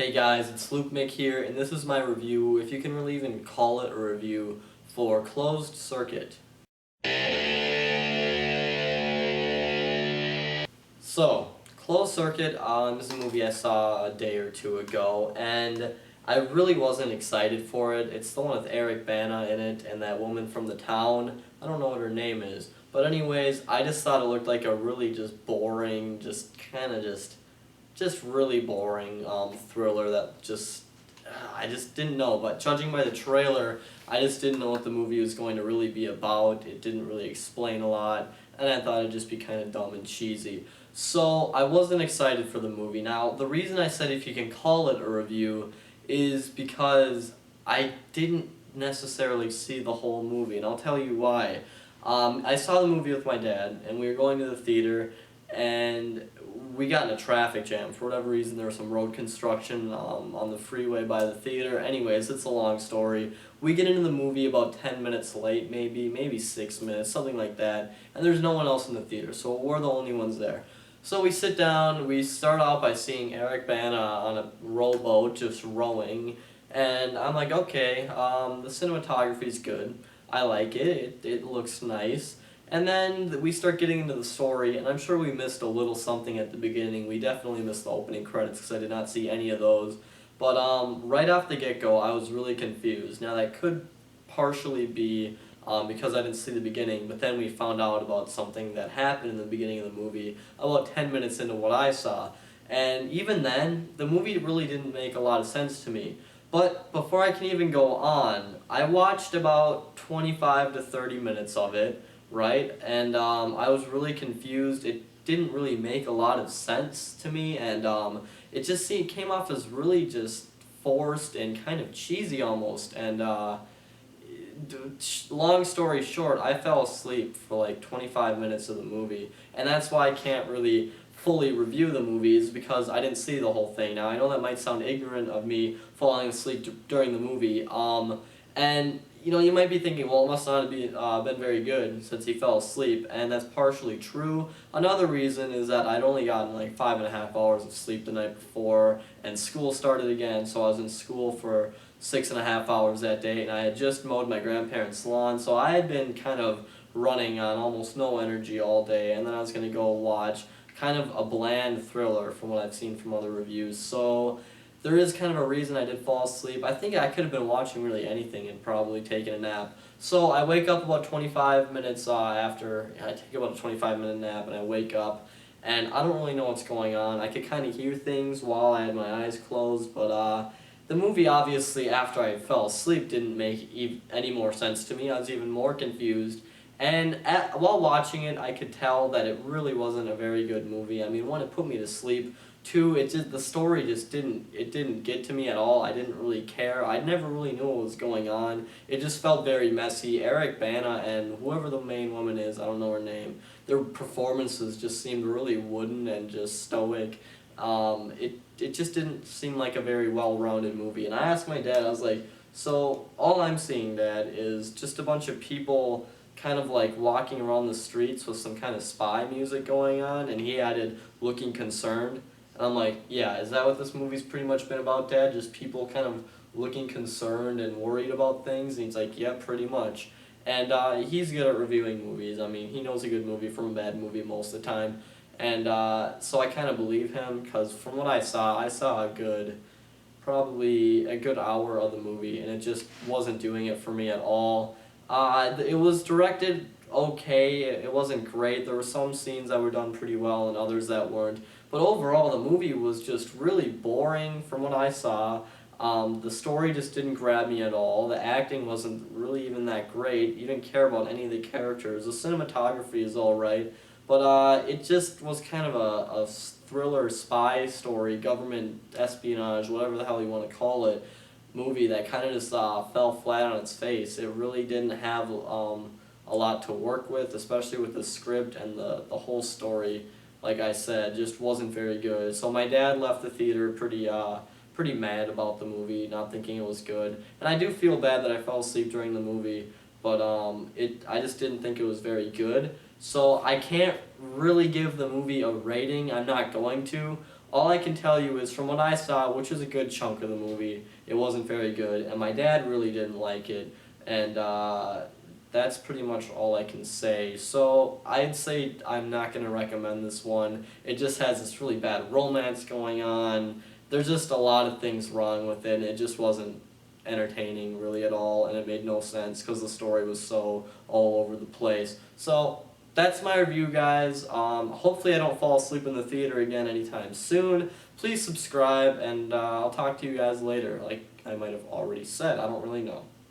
Hey guys, it's lukemick here, and this is my review, if you can really even call it a review, for Closed Circuit. So, Closed Circuit this is a movie I saw a day or two ago, and I really wasn't excited for it. It's the one with Bana in it, and that woman from the town. I don't know what her name is. But anyways, I just thought it looked like a really just boring, just really boring thriller that I just didn't know. But judging by the trailer, I just didn't know what the movie was going to really be about. It didn't really explain a lot, and I thought it'd just be kind of dumb and cheesy. So I wasn't excited for the movie. Now, the reason I said if you can call it a review is because I didn't necessarily see the whole movie, and I'll tell you why. I saw the movie with my dad, and we were going to the theater, and we got in a traffic jam. For whatever reason, there was some road construction on the freeway by the theater. Anyways, it's a long story. We get into the movie about 10 minutes late, maybe 6 minutes, something like that, and there's no one else in the theater, so we're the only ones there. So we sit down, we start out by seeing Bana on a rowboat just rowing, and I'm like, okay, the cinematography's good. I like it. It looks nice. And then we start getting into the story, and I'm sure we missed a little something at the beginning. We definitely missed the opening credits because I did not see any of those. But right off the get-go, I was really confused. Now, that could partially be because I didn't see the beginning, but then we found out about something that happened in the beginning of the movie about 10 minutes into what I saw. And even then, the movie really didn't make a lot of sense to me. But before I can even go on, I watched about 25 to 30 minutes of it, right? And I was really confused. It didn't really make a lot of sense to me, and it came off as really just forced and kind of cheesy almost. And long story short, I fell asleep for like 25 minutes of the movie, and that's why I can't really fully review the movies because I didn't see the whole thing. Now, I know that might sound ignorant of me falling asleep during the movie, and you might be thinking, well, it must not have been very good since he fell asleep, and that's partially true. Another reason is that I'd only gotten like 5.5 hours of sleep the night before, and school started again, so I was in school for 6.5 hours that day, and I had just mowed my grandparents' lawn, so I had been kind of running on almost no energy all day, and then I was going to go watch kind of a bland thriller from what I've seen from other reviews. So there is kind of a reason I did fall asleep. I think I could have been watching really anything and probably taken a nap. So I wake up about 25 minutes after. I take about a 25-minute nap, and I wake up, and I don't really know what's going on. I could kind of hear things while I had my eyes closed, but the movie, obviously, after I fell asleep, didn't make any more sense to me. I was even more confused. And while watching it, I could tell that it really wasn't a very good movie. I mean, one, it put me to sleep. Two, the story just didn't get to me at all. I didn't really care. I never really knew what was going on. It just felt very messy. Bana and whoever the main woman is, I don't know her name, their performances just seemed really wooden and just stoic. It just didn't seem like a very well-rounded movie. And I asked my dad, I was like, so all I'm seeing, Dad, is just a bunch of people kind of like walking around the streets with some kind of spy music going on, and he added, looking concerned. And I'm like, yeah, is that what this movie's pretty much been about, Dad? Just people kind of looking concerned and worried about things? And he's like, yeah, pretty much. And he's good at reviewing movies. I mean, he knows a good movie from a bad movie most of the time. And so I kind of believe him, because from what I saw probably a good hour of the movie, and it just wasn't doing it for me at all. It was directed okay. It wasn't great. There were some scenes that were done pretty well and others that weren't. But overall, the movie was just really boring from what I saw. The story just didn't grab me at all. The acting wasn't really even that great. You didn't care about any of the characters. The cinematography is all right. But it just was kind of a thriller, spy story, government espionage, whatever the hell you want to call it, movie that kind of just fell flat on its face. It really didn't have a lot to work with, especially with the script, and the whole story, like I said, just wasn't very good. So my dad left the theater pretty mad about the movie, not thinking it was good. And I do feel bad that I fell asleep during the movie, but I just didn't think it was very good. So I can't really give the movie a rating. I'm not going to. all I can tell you is from what I saw, which is a good chunk of the movie, it wasn't very good, and my dad really didn't like it, and that's pretty much all I can say. So I'd say I'm not going to recommend this one. It just has this really bad romance going on. There's just a lot of things wrong with it, and it just wasn't entertaining really at all, and it made no sense because the story was so all over the place. So that's my review, guys. Hopefully I don't fall asleep in the theater again anytime soon. Please subscribe, and I'll talk to you guys later. Like I might have already said, I don't really know.